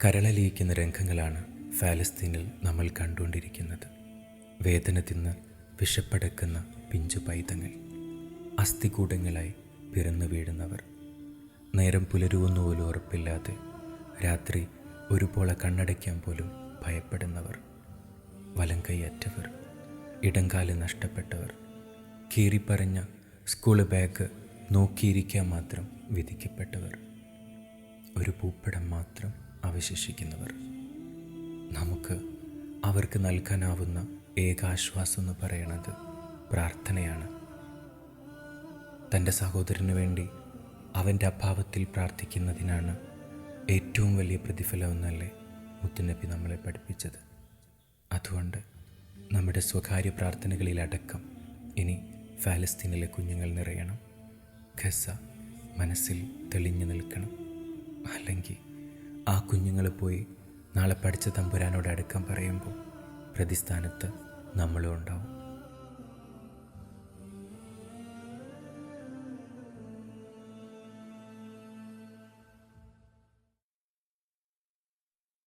കരളലിയിക്കുന്ന രംഗങ്ങളാണ് ഫലസ്തീനിൽ നമ്മൾ കണ്ടുകൊണ്ടിരിക്കുന്നത്. വേദന തിന്ന് വിഷപ്പടക്കുന്ന പിഞ്ചു പൈതങ്ങൾ, അസ്ഥികൂടങ്ങളായി പിറന്നു വീഴുന്നവർ, നേരം പുലരുവെന്ന് പോലും ഉറപ്പില്ലാതെ രാത്രി ഒരുപോള കണ്ണടയ്ക്കാൻ പോലും ഭയപ്പെടുന്നവർ, വലം കൈയറ്റവർ, ഇടംകാല് നഷ്ടപ്പെട്ടവർ, കീറിപ്പറഞ്ഞ സ്കൂൾ ബാഗ് നോക്കിയിരിക്കാൻ മാത്രം വിധിക്കപ്പെട്ടവർ, ഒരു പൂപ്പടം മാത്രം അവശേഷിക്കുന്നവർ. നമുക്ക് അവർക്ക് നൽകാനാവുന്ന ഏകാശ്വാസം എന്ന് പറയണത് പ്രാർത്ഥനയാണ്. തൻ്റെ സഹോദരന് വേണ്ടി അവൻ്റെ അഭാവത്തിൽ പ്രാർത്ഥിക്കുന്നതിനാണ് ഏറ്റവും വലിയ പ്രതിഫലം എന്നല്ലേ മുത്തുനബി നമ്മളെ പഠിപ്പിച്ചത്. അതുകൊണ്ട് നമ്മുടെ സ്വകാര്യ പ്രാർത്ഥനകളിലടക്കം ഇനി ഫലസ്തീനിലെ കുഞ്ഞുങ്ങൾ നിറയണം. ഖസ മനസ്സിൽ തെളിഞ്ഞു നിൽക്കണം. അല്ലെങ്കിൽ ആ കുഞ്ഞുങ്ങൾ പോയി നാളെ പഠിച്ച തമ്പുരാനോട് അടുക്കാൻ പറയുമ്പോൾ പ്രതിസ്ഥാനത്ത് നമ്മളും ഉണ്ടാവും.